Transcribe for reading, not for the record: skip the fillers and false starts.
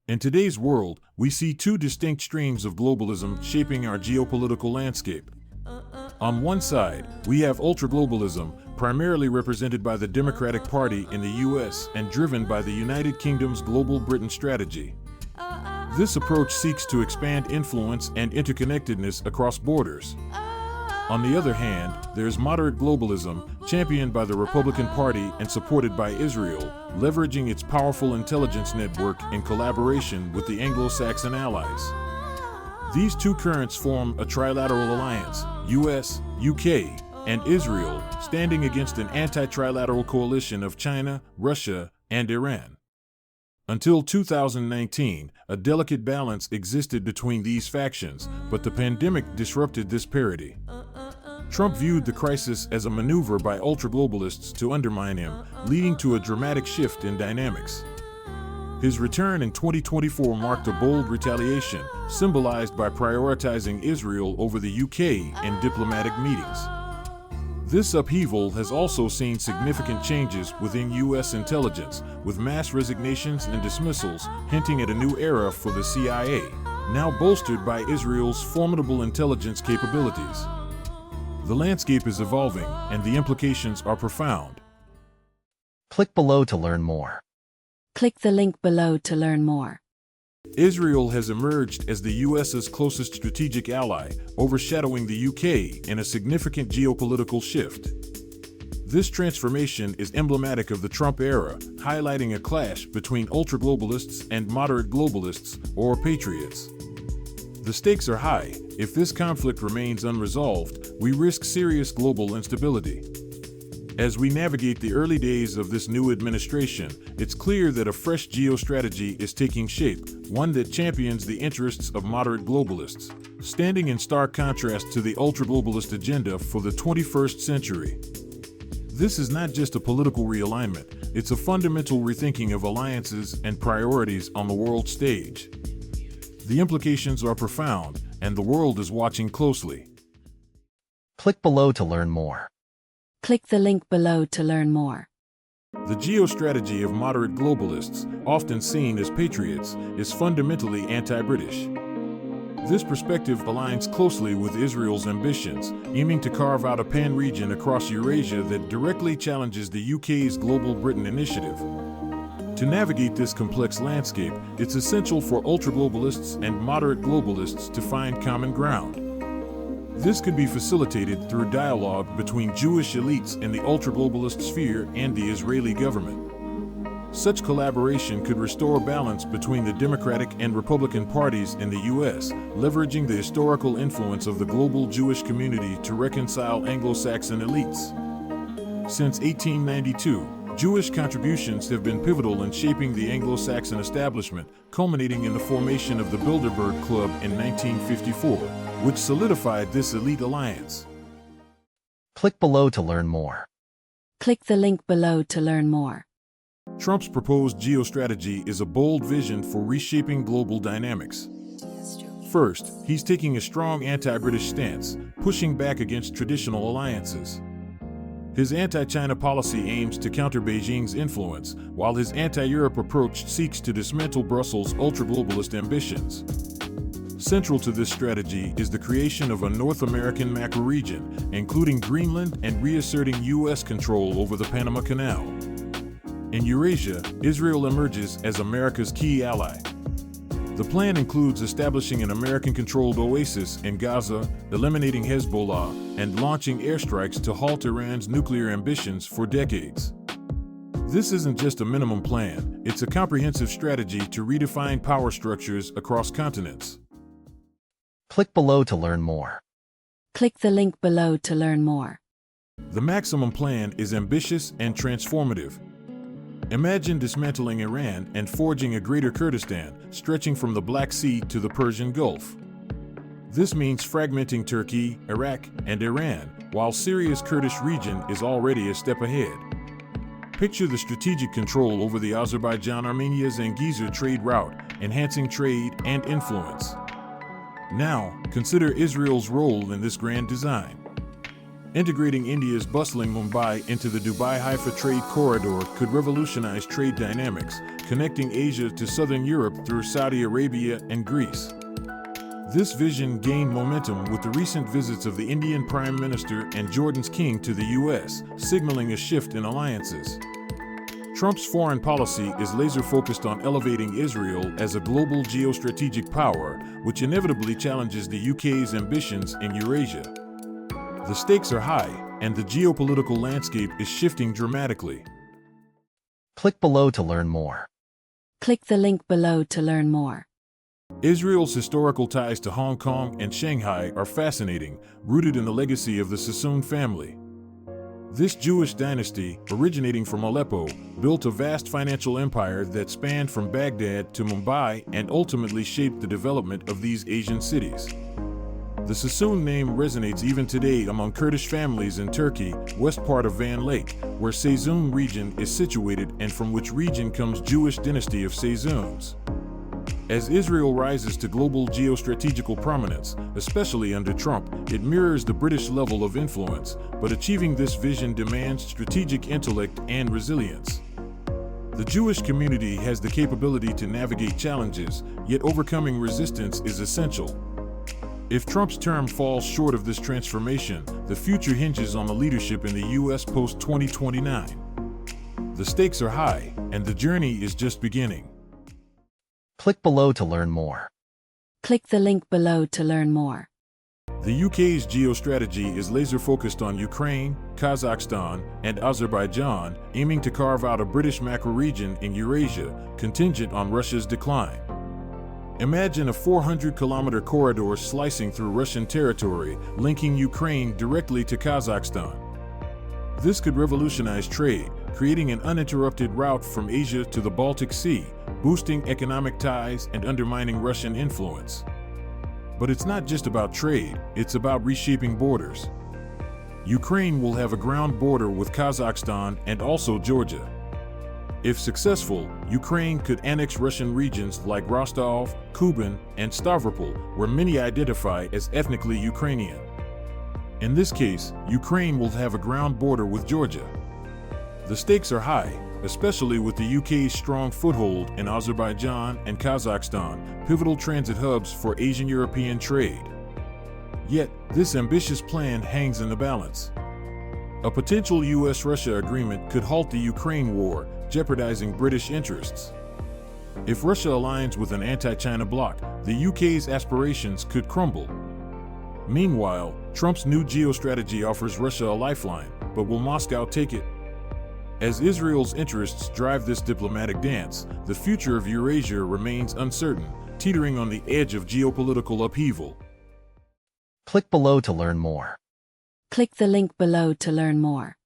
In today's world, we see two distinct streams of globalism shaping our geopolitical landscape. On one side, we have ultra-globalism, primarily represented by the Democratic Party in the US and driven by the United Kingdom's Global Britain strategy. This approach seeks to expand influence and interconnectedness across borders. On the other hand, there's moderate globalism, championed by the Republican Party and supported by Israel, leveraging its powerful intelligence network in collaboration with the Anglo-Saxon allies. These two currents form a trilateral alliance, US, UK, and Israel, standing against an anti-trilateral coalition of China, Russia, and Iran. Until 2019, a delicate balance existed between these factions, but the pandemic disrupted this parity. Trump viewed the crisis as a maneuver by ultra-globalists to undermine him, leading to a dramatic shift in dynamics. His return in 2024 marked a bold retaliation, symbolized by prioritizing Israel over the UK in diplomatic meetings. This upheaval has also seen significant changes within U.S. intelligence, with mass resignations and dismissals hinting at a new era for the CIA, now bolstered by Israel's formidable intelligence capabilities. The landscape is evolving, and the implications are profound. Click below to learn more. Click the link below to learn more. Israel has emerged as the U.S.'s closest strategic ally, overshadowing the U.K. in a significant geopolitical shift. This transformation is emblematic of the Trump era, highlighting a clash between ultra-globalists and moderate globalists, or patriots. The stakes are high. If this conflict remains unresolved, we risk serious global instability. As we navigate the early days of this new administration, it's clear that a fresh geostrategy is taking shape, one that champions the interests of moderate globalists, standing in stark contrast to the ultra-globalist agenda for the 21st century. This is not just a political realignment, it's a fundamental rethinking of alliances and priorities on the world stage. The implications are profound, and the world is watching closely. Click below to learn more. Click the link below to learn more. The geostrategy of moderate globalists, often seen as patriots, is fundamentally anti-British. This perspective aligns closely with Israel's ambitions, aiming to carve out a pan-region across Eurasia that directly challenges the UK's Global Britain initiative. To navigate this complex landscape, it's essential for ultra-globalists and moderate globalists to find common ground. This could be facilitated through dialogue between Jewish elites in the ultra-globalist sphere and the Israeli government. Such collaboration could restore balance between the Democratic and Republican parties in the U.S., leveraging the historical influence of the global Jewish community to reconcile Anglo-Saxon elites. Since 1892, Jewish contributions have been pivotal in shaping the Anglo-Saxon establishment, culminating in the formation of the Bilderberg Club in 1954, which solidified this elite alliance. Click below to learn more. Click the link below to learn more. Trump's proposed geostrategy is a bold vision for reshaping global dynamics. First, he's taking a strong anti-British stance, pushing back against traditional alliances. His anti-China policy aims to counter Beijing's influence, while his anti-Europe approach seeks to dismantle Brussels' ultra-globalist ambitions. Central to this strategy is the creation of a North American macroregion, including Greenland and reasserting U.S. control over the Panama Canal. In Eurasia, Israel emerges as America's key ally. The plan includes establishing an American-controlled oasis in Gaza, eliminating Hezbollah, and launching airstrikes to halt Iran's nuclear ambitions for decades. This isn't just a minimum plan, it's a comprehensive strategy to redefine power structures across continents. Click below to learn more. Click the link below to learn more. The maximum plan is ambitious and transformative. Imagine dismantling Iran and forging a greater Kurdistan, stretching from the Black Sea to the Persian Gulf. This means fragmenting Turkey, Iraq, and Iran, while Syria's Kurdish region is already a step ahead. Picture the strategic control over the Azerbaijan-Armenia Zangezur trade route, enhancing trade and influence. Now, consider Israel's role in this grand design. Integrating India's bustling Mumbai into the Dubai-Haifa trade corridor could revolutionize trade dynamics, connecting Asia to southern Europe through Saudi Arabia and Greece. This vision gained momentum with the recent visits of the Indian Prime Minister and Jordan's King to the U.S., signaling a shift in alliances. Trump's foreign policy is laser-focused on elevating Israel as a global geostrategic power, which inevitably challenges the UK's ambitions in Eurasia. The stakes are high, and the geopolitical landscape is shifting dramatically. Click below to learn more. Click the link below to learn more. Israel's historical ties to Hong Kong and Shanghai are fascinating, rooted in the legacy of the Sassoon family. This Jewish dynasty, originating from Aleppo, built a vast financial empire that spanned from Baghdad to Mumbai and ultimately shaped the development of these Asian cities. The Sassoon name resonates even today among Kurdish families in Turkey, west part of Van Lake, where Sassoon region is situated and from which region comes Jewish dynasty of Sassoons. As Israel rises to global geostrategical prominence, especially under Trump, it mirrors the British level of influence, but achieving this vision demands strategic intellect and resilience. The Jewish community has the capability to navigate challenges, yet overcoming resistance is essential. If Trump's term falls short of this transformation, the future hinges on the leadership in the U.S. post-2029. The stakes are high, and the journey is just beginning. Click below to learn more. Click the link below to learn more. The UK's geostrategy is laser-focused on Ukraine, Kazakhstan, and Azerbaijan, aiming to carve out a British macro-region in Eurasia, contingent on Russia's decline. Imagine a 400-kilometer corridor slicing through Russian territory, linking Ukraine directly to Kazakhstan. This could revolutionize trade, creating an uninterrupted route from Asia to the Baltic Sea, boosting economic ties and undermining Russian influence. But it's not just about trade, it's about reshaping borders. Ukraine will have a ground border with Kazakhstan and also Georgia. If successful, Ukraine could annex Russian regions like Rostov, Kuban, and Stavropol, where many identify as ethnically Ukrainian. In this case, Ukraine will have a ground border with Georgia. The stakes are high, especially with the UK's strong foothold in Azerbaijan and Kazakhstan, pivotal transit hubs for Asian-European trade. Yet, this ambitious plan hangs in the balance. A potential US-Russia agreement could halt the Ukraine war, jeopardizing British interests. If Russia aligns with an anti-China bloc, the UK's aspirations could crumble. Meanwhile, Trump's new geostrategy offers Russia a lifeline, but will Moscow take it? As Israel's interests drive this diplomatic dance, the future of Eurasia remains uncertain, teetering on the edge of geopolitical upheaval. Click below to learn more. Click the link below to learn more.